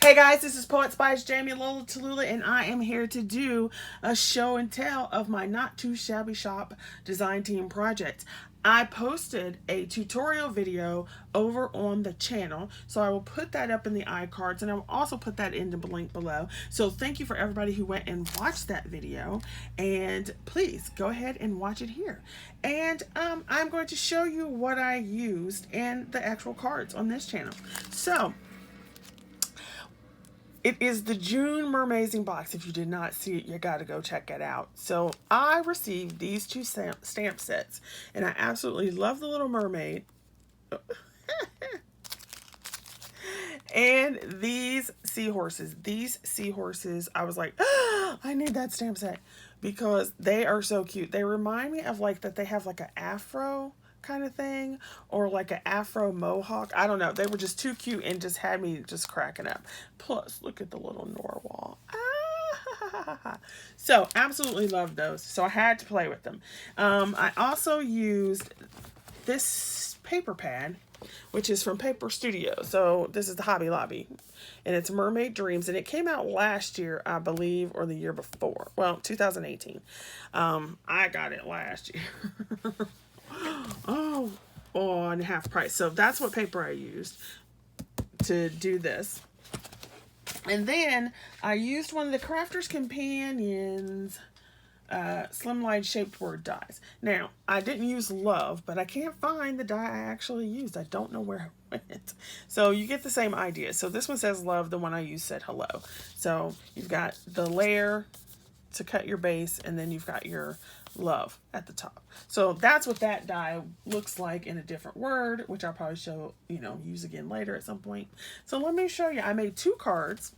Hey guys, this is Poet Spice Jamie Lola Tallulah, and I am here to do a show and tell of my not too shabby shop design team project. I posted a tutorial video over on the channel, so I will put that up in the iCards, and I will also put that in the link below. So thank you for everybody who went and watched that video, and please go ahead and watch it here. And I'm going to show you what I used and the actual cards on this channel. So it is the June Mermazing box. If you did not see it, you got to go check it out. So I received these two stamp sets, and I absolutely love the Little Mermaid. And these seahorses. These seahorses, I was like, oh, I need that stamp set because they are so cute. They remind me of like that they have like an afro kind of thing, or like an afro mohawk. I don't know, they were just too cute and just had me just cracking up. Plus look at the little narwhal. So absolutely love those, so I had to play with them. I also used this paper pad, which is from Paper Studio. So this is the Hobby Lobby, and it's Mermaid Dreams, and it came out last year, I believe, or the year before. Well, 2018. I got it last year. Oh, on half price. So that's what paper I used to do this. And then I used one of the Crafter's Companions Slimline shaped word dies. Now, I didn't use love, but I can't find the die I actually used. I don't know where it went. So you get the same idea. So this one says love. The one I used said hello. So you've got the layer to cut your base, and then you've got your love at the top. So that's what that die looks like in a different word, which I'll probably show, use again later at some point. So let me show you. I made 2 cards.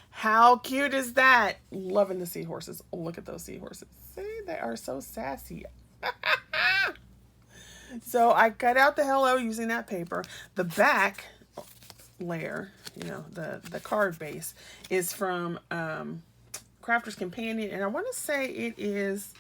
How cute is that? Loving the seahorses. Oh, look at those seahorses. See, they are so sassy. So I cut out the hello using that paper. The back layer, the card base, is from Crafter's Companion, and I want to say it is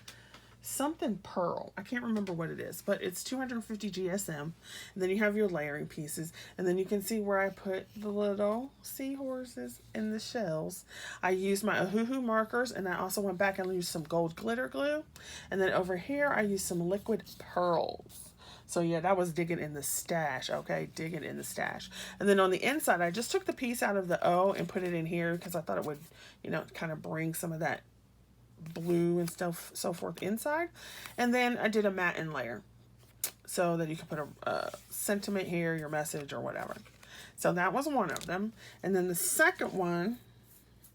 something pearl. I can't remember what it is, but it's 250 GSM. And then you have your layering pieces, and then you can see where I put the little seahorses in the shells. I used my Ohuhu markers, and I also went back and used some gold glitter glue. And then over here I used some liquid pearls. So yeah, that was digging in the stash, okay? Digging in the stash. And then on the inside, I just took the piece out of the O and put it in here because I thought it would, kind of bring some of that blue and stuff, so forth inside. And then I did a matte layer so that you could put a sentiment here, your message, or whatever. So that was one of them. And then the second one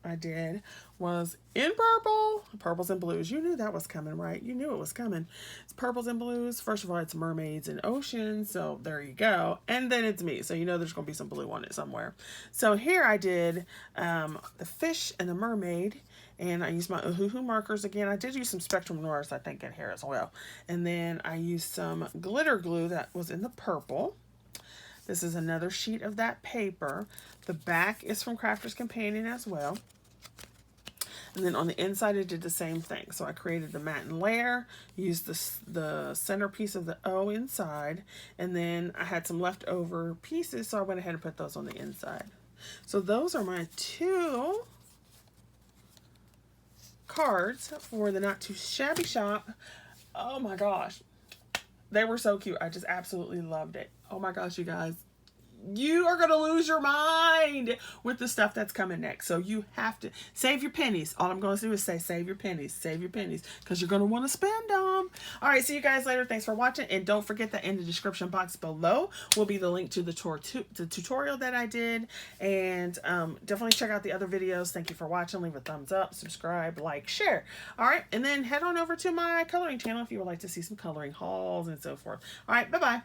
I did was in purple, purples and blues. You knew that was coming, right? You knew it was coming. It's purples and blues. First of all, it's mermaids and oceans, so there you go. And then it's me, so there's going to be some blue on it somewhere. So here I did the fish and the mermaid, and I used my Ohuhu markers again. I did use some Spectrum Noirs, I think, in here as well. And then I used some glitter glue that was in the purple. This is another sheet of that paper. The back is from Crafter's Companion as well. And then on the inside, I did the same thing. So I created the matte layer, used the centerpiece of the O inside, and then I had some leftover pieces, so I went ahead and put those on the inside. So those are my 2 cards for the Not Too Shabby Shop. Oh my gosh. They were so cute. I just absolutely loved it. Oh my gosh, you guys. You are going to lose your mind with the stuff that's coming next. So you have to save your pennies. All I'm going to do is say save your pennies. Save your pennies, because you're going to want to spend them. All right, see you guys later. Thanks for watching. And don't forget that in the description box below will be the link to the tutorial that I did. And definitely check out the other videos. Thank you for watching. Leave a thumbs up, subscribe, like, share. All right, and then head on over to my coloring channel if you would like to see some coloring hauls and so forth. All right, bye-bye.